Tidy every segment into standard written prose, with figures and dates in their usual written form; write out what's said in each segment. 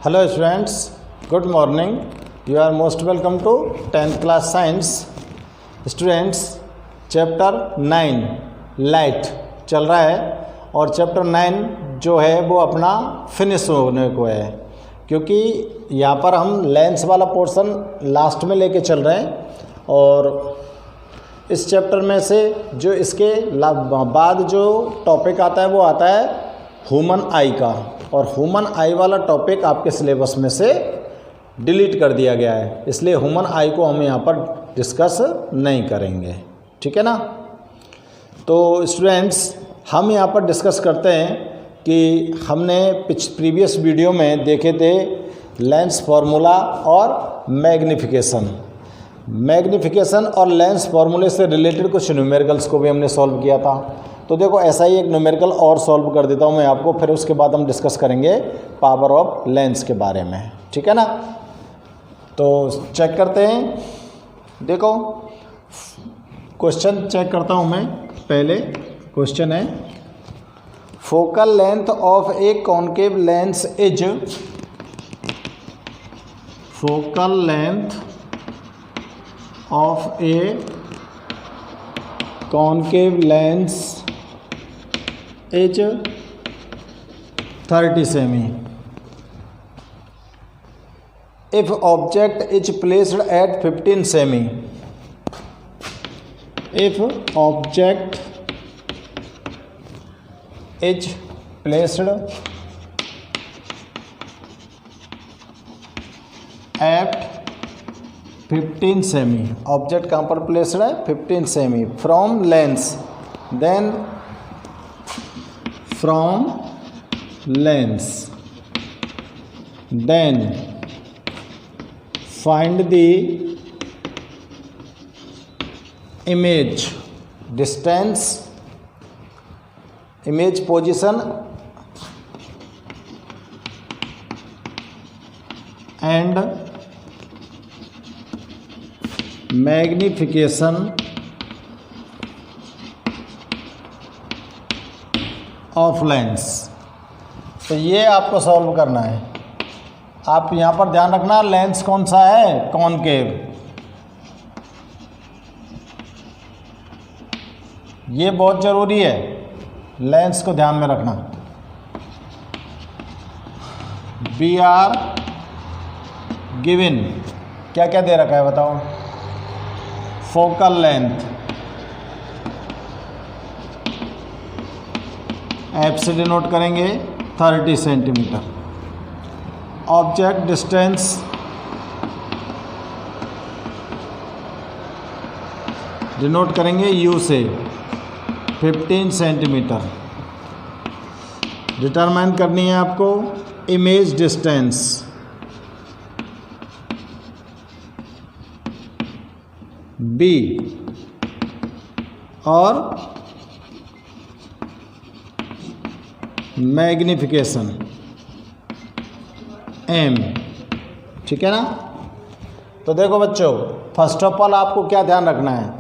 Hello students, good morning. You are most welcome to 10th class science. Students, chapter 9 light चल रहा है और chapter 9 जो है वो अपना फिनिश होने को है, क्योंकि यहाँ पर हम लेंस वाला पोर्शन लास्ट में लेके चल रहे हैं और इस चैप्टर में से जो इसके बाद जो टॉपिक आता है वो आता है ह्यूमन आई का, और ह्यूमन आई वाला टॉपिक आपके सिलेबस में से डिलीट कर दिया गया है, इसलिए ह्यूमन आई को हम यहाँ पर डिस्कस नहीं करेंगे। ठीक है ना। तो स्टूडेंट्स, हम यहाँ पर डिस्कस करते हैं कि हमने प्रीवियस वीडियो में देखे थे लेंस फार्मूला और मैग्नीफिकेशन और लेंस फार्मूले से रिलेटेड कुछ न्यूमेरिकल्स को भी हमने सॉल्व किया था। तो देखो ऐसा ही एक न्यूमेरिकल और सॉल्व कर देता हूँ मैं आपको, फिर उसके बाद हम डिस्कस करेंगे पावर ऑफ लेंस के बारे में। ठीक है ना। तो चेक करते हैं, देखो क्वेश्चन चेक करता हूँ मैं। पहले क्वेश्चन है focal length of a concave lens is, focal length of a concave lens is 30 semi if object is placed at 15 semi, if object is placed at 15 सेमी, ऑब्जेक्ट कहाँ पर प्लेस्ड है 15 सेमी from lens, then from lens, then find the image distance, image position and magnification of lens. तो ये आपको solve करना है। आप यहाँ पर ध्यान रखना लेंस कौन सा है, कॉनकेव। ये बहुत ज़रूरी है, लेंस को ध्यान में रखना। बी आर गिवन, क्या क्या दे रखा है बताओ। फोकल लेंथ एफ से डिनोट करेंगे 30 सेंटीमीटर, ऑब्जेक्ट डिस्टेंस डिनोट करेंगे यू से 15 सेंटीमीटर। डिटरमाइन करनी है आपको इमेज डिस्टेंस, बी और मैग्नीफिकेशन एम। ठीक है ना। तो देखो बच्चों, फर्स्ट ऑफ ऑल आपको क्या ध्यान रखना है,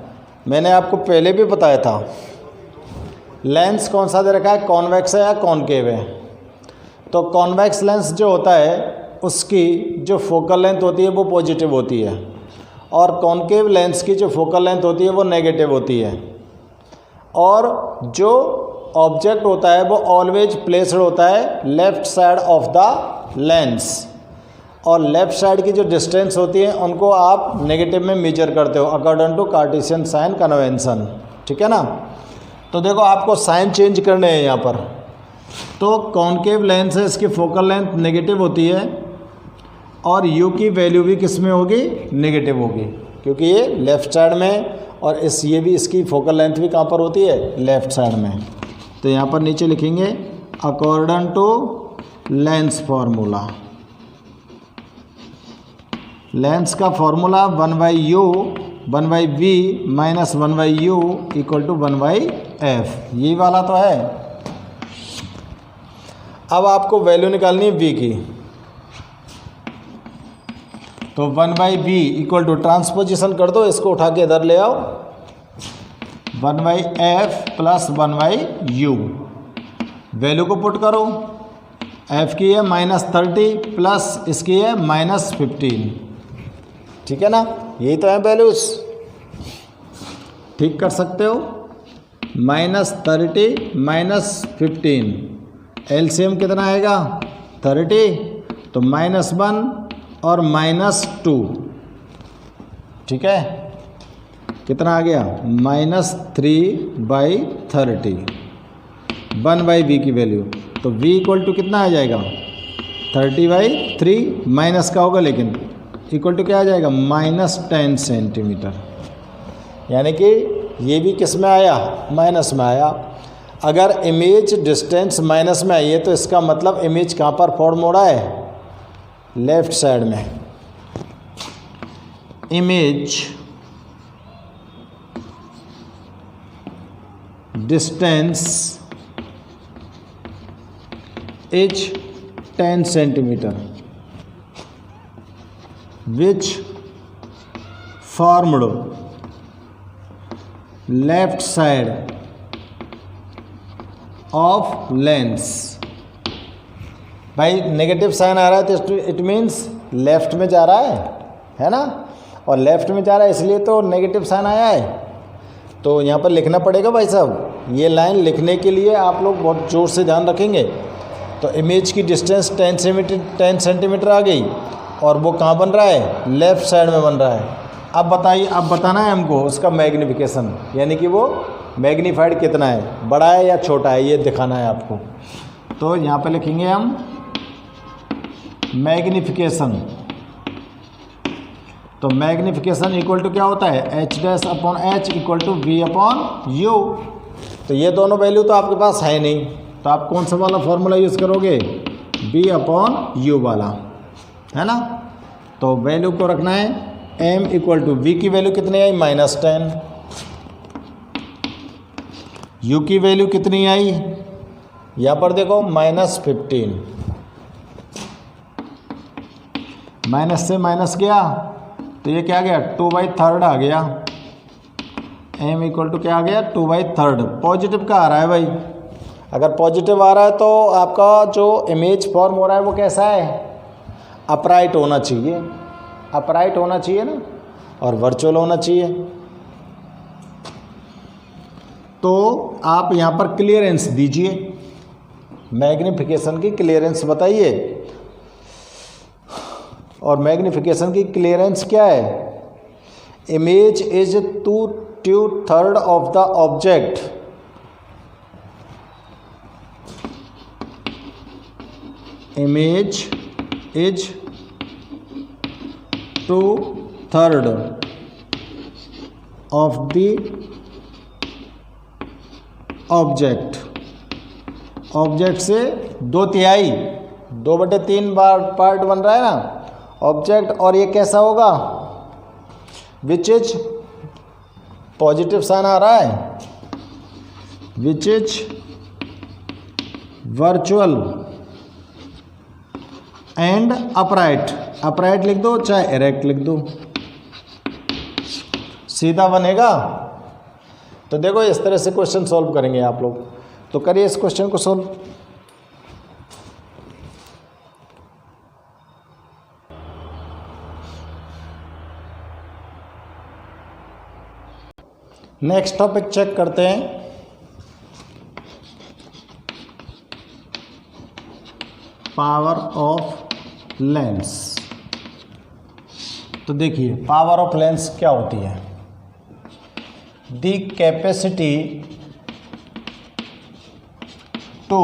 मैंने आपको पहले भी बताया था लेंस कौन सा दे रखा है, कॉन्वेक्स है या कॉनकेव है। तो कॉन्वेक्स लेंस जो होता है उसकी जो फोकल लेंथ होती है वो पॉजिटिव होती है, और कॉनकेव लेंस की जो फोकल लेंथ होती है वो नेगेटिव होती है। और जो ऑब्जेक्ट होता है वो ऑलवेज प्लेस्ड होता है left side of the lens, और लेफ्ट साइड की जो डिस्टेंस होती है उनको आप नेगेटिव में मेजर करते हो according to Cartesian sign convention. ठीक है ना। तो देखो आपको साइन चेंज करने हैं यहाँ पर। तो कॉनकेव लेंस है, इसकी फोकल लेंथ नेगेटिव होती है और u की वैल्यू भी किस में होगी, नेगेटिव होगी, क्योंकि ये लेफ़्ट साइड में, और ये भी इसकी फोकल लेंथ भी कहाँ पर होती है, लेफ़्ट साइड में। तो यहाँ पर नीचे लिखेंगे according to lens formula, lens का formula 1/u 1/v minus 1/u equal to 1/f, ये वाला तो है। अब आपको वैल्यू निकालनी है v की, तो 1/v इक्वल टू ट्रांसपोजिशन कर दो, इसको उठा के इधर ले आओ, 1/f प्लस 1/u, वैल्यू को पुट करो एफ की है -30 प्लस इसकी है -15, ठीक है ना, यही तो है वैल्यूज, ठीक कर सकते हो। -30 -15, एलसीएम कितना आएगा 30, तो -1 और -2, ठीक है, कितना आ गया -3/30, 1/v की वैल्यू, तो v इक्वल टू कितना आ जाएगा 30/3, माइनस का होगा लेकिन इक्वल टू क्या आ जाएगा -10 सेंटीमीटर, यानी कि ये भी किस में आया माइनस में आया। अगर इमेज डिस्टेंस माइनस में आई है तो इसका मतलब इमेज कहाँ पर फॉर्म हो रहा है, लेफ्ट साइड में। Image distance is 10 centimetre which formed left side of lens। भाई नेगेटिव साइन आ रहा है तो इट मीन्स लेफ्ट में जा रहा है ना, और लेफ्ट में जा रहा है इसलिए तो नेगेटिव साइन आया है। तो यहाँ पर लिखना पड़ेगा भाई साहब, ये लाइन लिखने के लिए आप लोग बहुत ज़ोर से ध्यान रखेंगे। तो इमेज की डिस्टेंस 10 सेंटीमीटर आ गई और वो कहाँ बन रहा है, लेफ़्ट साइड में बन रहा है। अब बताइए, अब बताना है हमको उसका मैग्नीफिकेशन, यानी कि वो मैग्नीफाइड कितना है, बड़ा है या छोटा है, ये दिखाना है आपको। तो यहाँ पे लिखेंगे हम मैग्नीफिकेशन। तो मैग्नीफिकेशन इक्वल टू क्या होता है, h'/h इक्वल टू v/u। तो ये दोनों वैल्यू तो आपके पास है नहीं, तो आप कौन सा वाला फॉर्मूला यूज़ करोगे, v/u वाला, है ना। तो वैल्यू को रखना है m इक्वल टू v की वैल्यू कितनी आई -10, u की वैल्यू कितनी आई, यहाँ पर देखो -15, माइनस से माइनस गया तो ये क्या आ गया 2/3 आ गया, m इक्वल टू क्या आ गया 2/3। पॉजिटिव का आ रहा है भाई, अगर पॉजिटिव आ रहा है तो आपका जो इमेज फॉर्म हो रहा है वो कैसा है, अपराइट होना चाहिए, अपराइट होना चाहिए ना, और वर्चुअल होना चाहिए। तो आप यहाँ पर क्लियरेंस दीजिए, मैग्नीफिकेशन की क्लियरेंस बताइए। और मैग्नीफिकेशन की क्लियरेंस क्या है, image is 2/3 of the object, image is 2/3 of the object, object से 2/3, 2/3 पार्ट बन रहा है ना ऑब्जेक्ट, और ये कैसा होगा, विच इज पॉजिटिव साइन आ रहा है, which is virtual and upright, upright लिख दो चाहे इरेक्ट लिख दो, सीधा बनेगा। तो देखो इस तरह से क्वेश्चन सॉल्व करेंगे आप लोग, तो करिए इस क्वेश्चन को सॉल्व। नेक्स्ट टॉपिक चेक करते हैं, पावर ऑफ लेंस। तो देखिए पावर ऑफ लेंस क्या होती है, द कैपेसिटी टू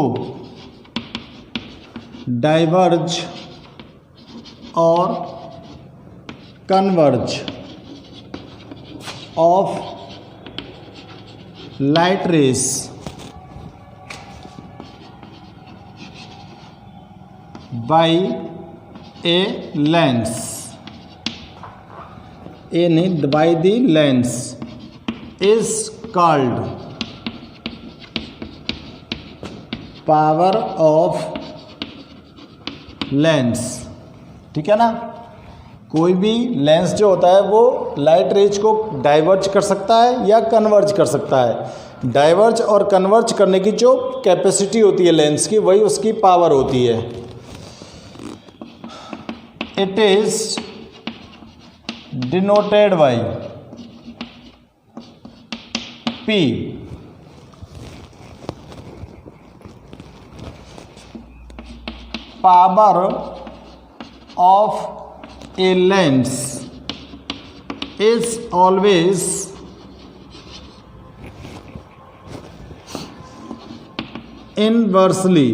डाइवर्ज और converge of light rays by a lens, a नहीं by the lens, is called power of lens. ठीक है ना, कोई भी लेंस जो होता है वो लाइट रेज को डाइवर्ज कर सकता है या कन्वर्ज कर सकता है। डाइवर्ज और कन्वर्ज करने की जो कैपेसिटी होती है लेंस की, वही उसकी पावर होती है। It is denoted by P। Power of a lens is always inversely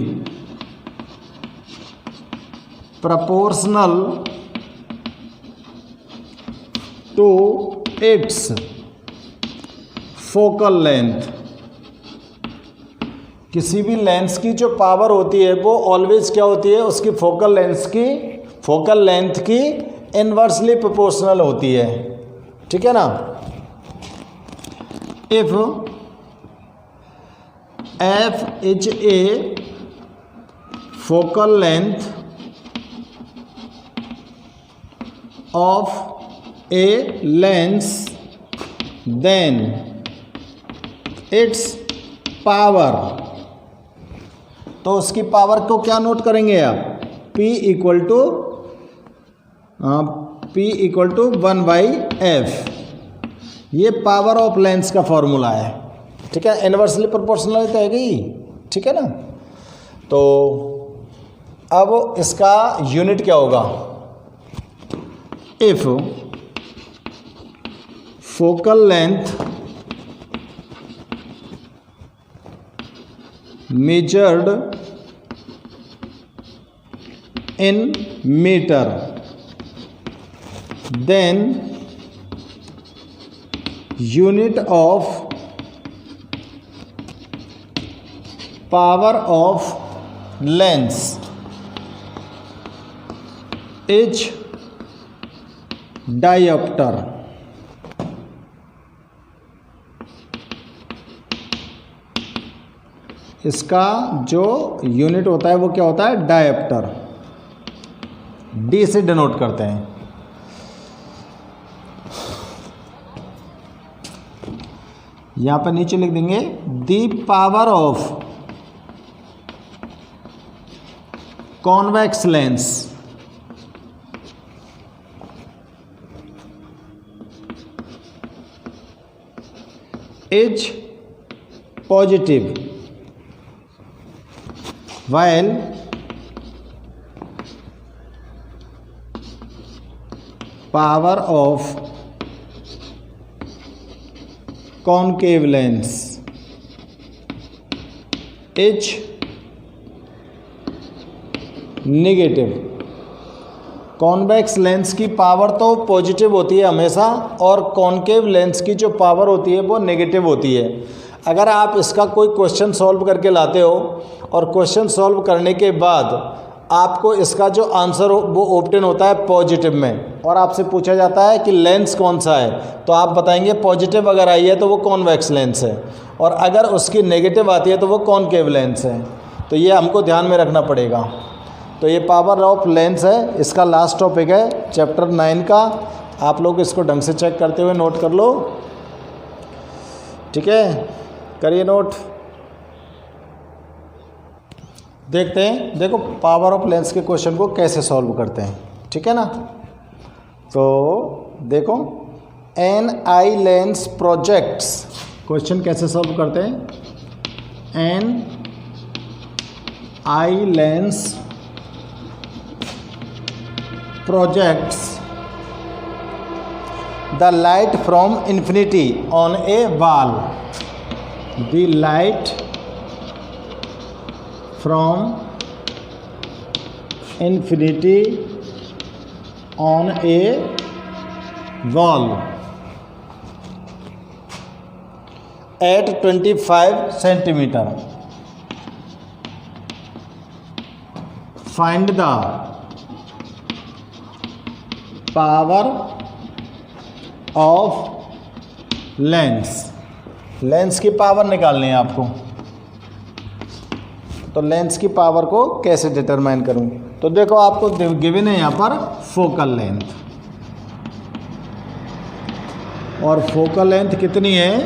proportional to its focal length। किसी भी लेंस की जो पावर होती है वो ऑलवेज क्या होती है, उसकी फोकल लेंथ की इनवर्सली प्रोपोर्शनल होती है। ठीक है ना। If f is a focal length of a lens, then its power, तो उसकी पावर को क्या नोट करेंगे आप, P इक्वल टू 1/f। ये पावर ऑफ लेंस का फॉर्मूला है। ठीक है, इनवर्सली प्रोपोर्शनल तो है ही। ठीक है ना। तो अब इसका यूनिट क्या होगा, if focal length measured in metre, then unit of power of lens is dioptre. इसका जो यूनिट होता है वो क्या होता है, डायोप्टर। डी से डिनोट करते हैं। यहां पर नीचे लिख देंगे the power of convex lens is positive while power of concave lens is negative। Convex lens की पावर तो पॉजिटिव होती है हमेशा, और कॉन्केव लेंस की जो पावर होती है वो नेगेटिव होती है। अगर आप इसका कोई क्वेश्चन सॉल्व करके लाते हो और क्वेश्चन सॉल्व करने के बाद आपको इसका जो आंसर हो वो ऑप्टेन होता है पॉजिटिव में, और आपसे पूछा जाता है कि लेंस कौन सा है, तो आप बताएंगे पॉजिटिव अगर आई है तो वो कॉन्वेक्स लेंस है, और अगर उसकी नेगेटिव आती है तो वो कॉन्केव लेंस है। तो ये हमको ध्यान में रखना पड़ेगा। तो ये पावर ऑफ लेंस है, इसका लास्ट टॉपिक है चैप्टर 9 का। आप लोग इसको ढंग से चेक करते हुए नोट कर लो। ठीक है, करिए नोट। देखते हैं, देखो पावर ऑफ लेंस के क्वेश्चन को कैसे सॉल्व करते हैं। ठीक है ना। तो देखो, an eye lens projects, question कैसे सॉल्व करते हैं। An eye lens projects the light from infinity on a wall. The light from infinity on a wall at 25 centimeter. Find the power of lens। Lens की power निकालनी है आपको, तो lens की power को कैसे डिटरमाइन करूं। तो देखो आपको गिवन है यहाँ पर फोकल लेंथ, और फोकल लेंथ कितनी है,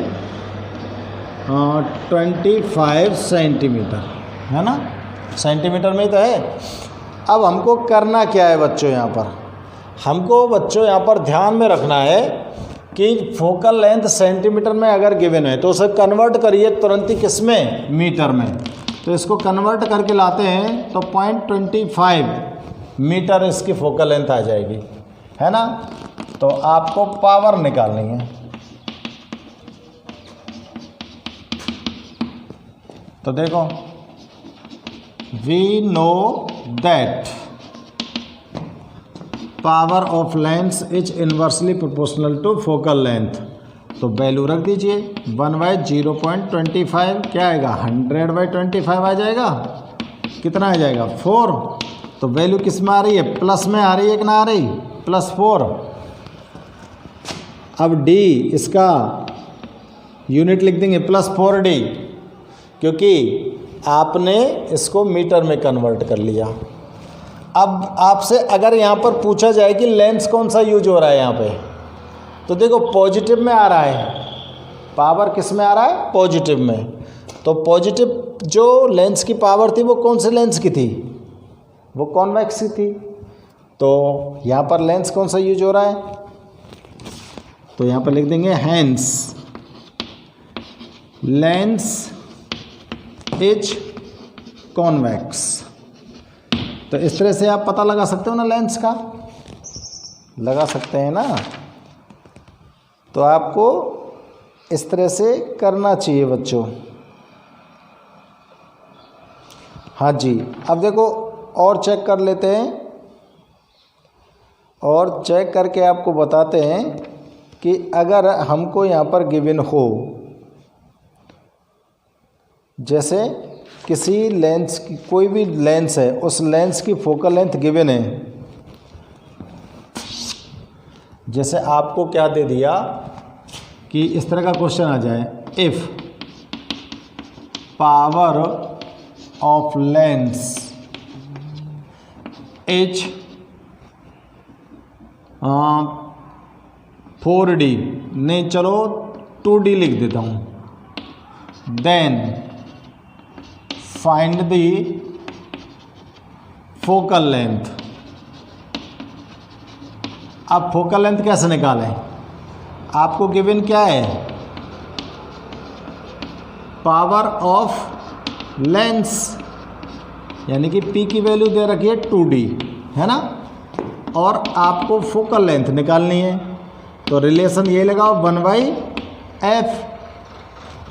25 सेंटीमीटर, है ना, सेंटीमीटर में ही तो है। अब हमको करना क्या है बच्चों, यहाँ पर हमको बच्चों यहाँ पर ध्यान में रखना है कि फोकल लेंथ सेंटीमीटर में अगर गिवन है तो उसे कन्वर्ट करिए तुरंत ही किस में, मीटर में। तो इसको कन्वर्ट करके लाते हैं तो 0.25 मीटर इसकी फोकल लेंथ आ जाएगी, है ना। तो आपको पावर निकालनी है। तो देखो, we know that power of lens is inversely proportional to focal length. तो वैल्यू रख दीजिए 1/0.25 क्या आएगा, 100/25 आ जाएगा। कितना आ जाएगा, 4। तो वैल्यू किस में आ रही है, प्लस में आ रही है कि ना आ रही, +4। अब डी इसका यूनिट लिख देंगे +4D, क्योंकि आपने इसको मीटर में कन्वर्ट कर लिया। अब आपसे अगर यहाँ पर पूछा जाए कि लेंस कौन सा यूज हो रहा है यहाँ पे, तो देखो पॉजिटिव में आ रहा है, पावर किस में आ रहा है, पॉजिटिव में। तो पॉजिटिव जो लेंस की पावर थी वो कौन से लेंस की थी, वो कॉन्वेक्स की थी। तो यहाँ पर लेंस कौन सा यूज हो रहा है, तो यहाँ पर लिख देंगे हैंस लेंस इज कॉन्वेक्स। तो इस तरह से आप पता लगा सकते हो ना, लेंस का लगा सकते हैं ना। तो आपको इस तरह से करना चाहिए बच्चों। हाँ जी, अब देखो और चेक कर लेते हैं, और चेक करके आपको बताते हैं कि अगर हमको यहाँ पर गिवन हो, जैसे किसी लेंस की, कोई भी लेंस है, उस लेंस की फोकल लेंथ गिवन है। जैसे आपको क्या दे दिया कि इस तरह का क्वेश्चन आ जाए, if power of lens is 4D, नहीं चलो 2D लिख देता हूँ, then find the focal length. अब फोकल लेंथ कैसे निकालें, आपको गिवन क्या है, पावर ऑफ लेंस, यानी कि P की वैल्यू दे रखी है 2D, है ना, और आपको फोकल लेंथ निकालनी है। तो रिलेशन ये लगाओ 1/f,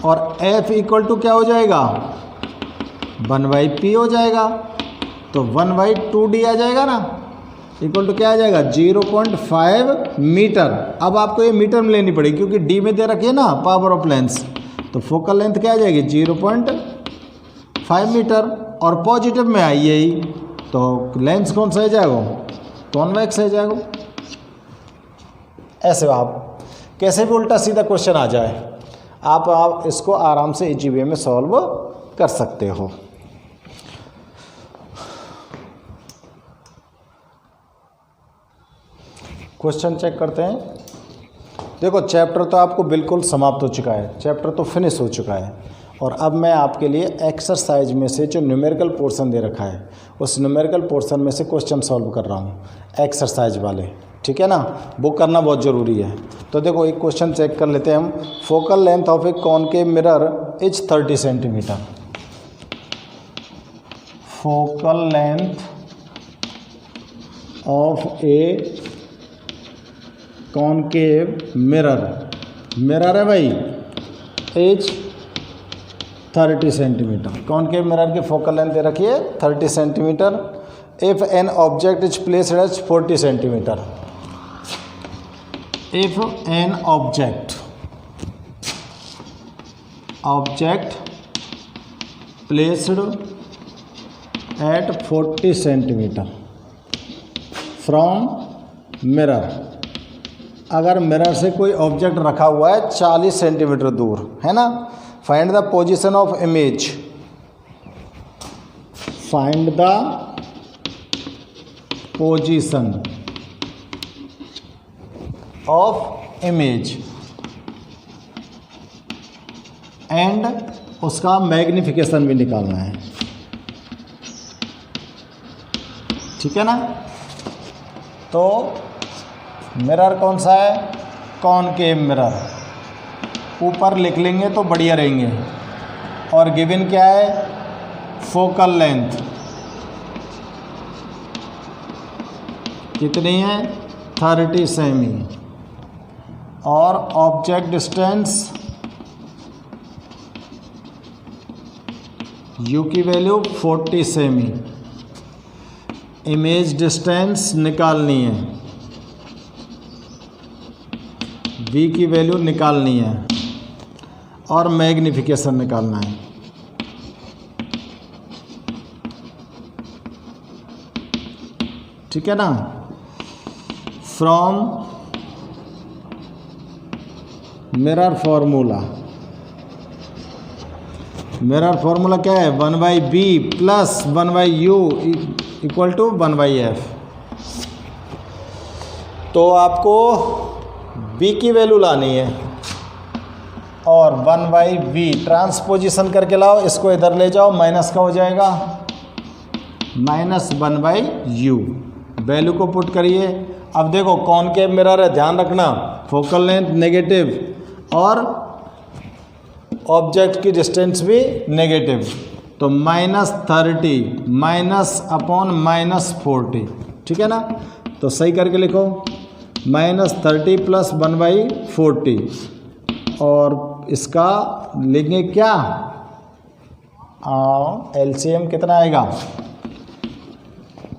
और f इक्वल टू क्या हो जाएगा, 1/p हो जाएगा। तो 1/2D आ जाएगा ना, इक्वल टू क्या आ जाएगा, 0.5 मीटर। अब आपको ये मीटर में लेनी पड़ेगी क्योंकि D में दे रखी है ना पावर ऑफ लेंस। तो फोकल लेंथ क्या आ जाएगी, 0.5 मीटर, और पॉजिटिव में आई यही। तो लेंस कौन सा हो जाएगा, कॉन्वेक्स हो जाएगा। ऐसे आप कैसे भी उल्टा सीधा क्वेश्चन आ जाए, आप इसको आराम से इजी वे में सॉल्व कर सकते हो। क्वेश्चन चेक करते हैं। देखो चैप्टर तो आपको बिल्कुल समाप्त हो चुका है, चैप्टर तो फिनिश हो चुका है, और अब मैं आपके लिए एक्सरसाइज में से जो न्यूमेरिकल पोर्शन दे रखा है उस न्यूमेरिकल पोर्शन में से क्वेश्चन सॉल्व कर रहा हूँ, एक्सरसाइज वाले, ठीक है ना। वो करना बहुत ज़रूरी है। तो देखो एक क्वेश्चन चेक कर लेते हैं हम। Focal length of a concave mirror is 30 centimetre. Focal length of a concave mirror, mirror है भाई, एज 30 सेंटीमीटर। कॉनकेव मिरर की फोकल लेंथ दे रखी है 30 centimetre. If an object is placed as 40 centimetre. If an object placed at 40 centimetre from mirror, अगर mirror से कोई object रखा हुआ है 40 सेंटीमीटर दूर, है ना। Find the position of image, find the position of image and उसका मैग्निफिकेशन भी निकालना है, ठीक है ना। तो मिरर कौन सा है, कॉनकेव मिरर, ऊपर लिख लेंगे तो बढ़िया रहेंगे। और गिवन क्या है, फोकल लेंथ कितनी है 30 सेमी, और ऑब्जेक्ट डिस्टेंस यू की वैल्यू 40 सेमी, इमेज डिस्टेंस निकालनी है, वी की वैल्यू निकालनी है, और मैग्निफिकेशन निकालना है। ठीक है ना। From mirror formula, mirror formula क्या है, 1/b plus 1/u equal to 1/f। तो आपको b की वैल्यू लानी है और 1/v ट्रांसपोजिशन करके लाओ, इसको इधर ले जाओ, माइनस का हो जाएगा, माइनस 1/u, वैल्यू को पुट करिए। अब देखो कॉनकेव मिरर है, ध्यान रखना, फोकल लेंथ नेगेटिव और ऑब्जेक्ट की डिस्टेंस भी नेगेटिव, तो -30 माइनस अपॉन -40, ठीक है ना। तो सही करके लिखो, -30 प्लस 1/40, और इसका लेंगे क्या, एलसीएम कितना आएगा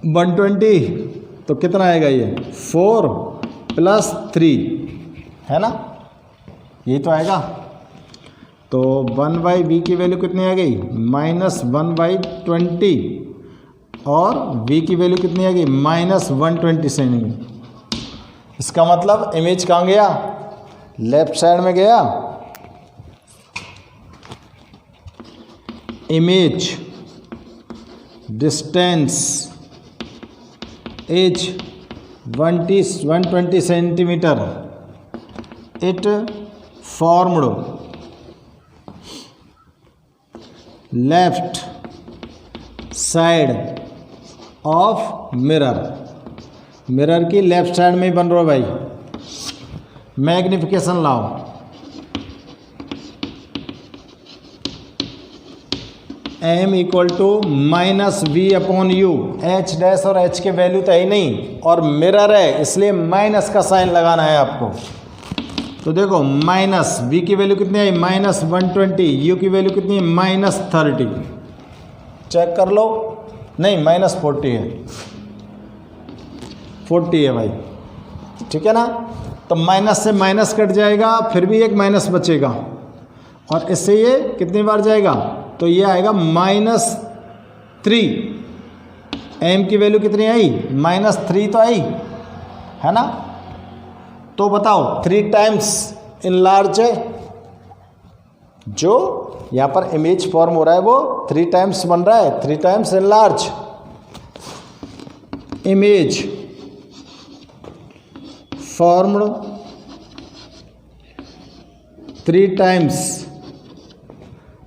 120, तो कितना आएगा ये 4 + 3, है ना, यही तो आएगा। तो 1/v की वैल्यू कितनी आ गई, -1/20, और v की वैल्यू कितनी आ गई, -120 सेमी। इसका मतलब इमेज कहाँ गया, लेफ्ट साइड में गया। Image distance is 120 centimetre, it formed left side of mirror, mirror की लेफ्ट साइड में ही बन रहा है भाई। मैग्निफिकेशन लाओ, m equal to -v/u, h dash और h के वैल्यू तो है ही नहीं, और मिरर है इसलिए माइनस का साइन लगाना है आपको। तो देखो माइनस v की वैल्यू कितनी आई, -120, u की वैल्यू कितनी है, -30, चेक कर लो, नहीं -40 है, 40 है भाई, ठीक है ना। तो माइनस से माइनस कट जाएगा, फिर भी एक माइनस बचेगा, और इससे ये कितनी बार जाएगा, तो ये आएगा -3, m की वैल्यू कितनी आई, -3 तो आई, है ना। तो बताओ 3 टाइम्स इनलार्ज है, जो यहाँ पर इमेज फॉर्म हो रहा है वो 3 टाइम्स बन रहा है, 3 times enlarge. Image formed 3 times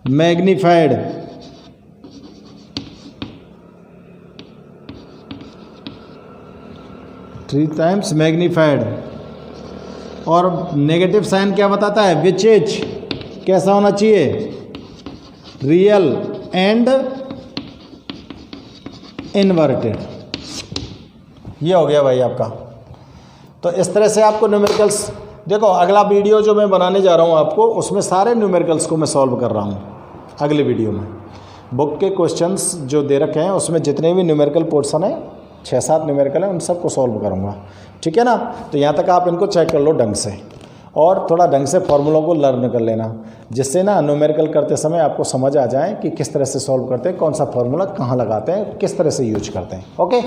magnified, और नेगेटिव साइन क्या बताता है, विच इज कैसा होना चाहिए, रियल एंड इनवर्टेड। ये हो गया भाई आपका। तो इस तरह से आपको न्यूमेरिकल्स, देखो अगला वीडियो जो मैं बनाने जा रहा हूँ आपको, उसमें सारे न्यूमेरिकल्स को मैं सॉल्व कर रहा हूँ अगले वीडियो में। बुक के क्वेश्चंस जो दे रखे हैं उसमें जितने भी न्यूमेरिकल पोर्शन है, 6-7 न्यूमेरिकल हैं, उन सबको सॉल्व करूँगा, ठीक है ना। तो यहाँ तक आप इनको चेक कर लो ढंग से, और थोड़ा ढंग से फॉर्मूलों को लर्न कर लेना, जिससे ना न्यूमेरिकल करते समय आपको समझ आ जाए कि किस तरह से सॉल्व करते हैं, कौन सा फॉर्मूला कहाँ लगाते हैं, किस तरह से यूज करते हैं। ओके।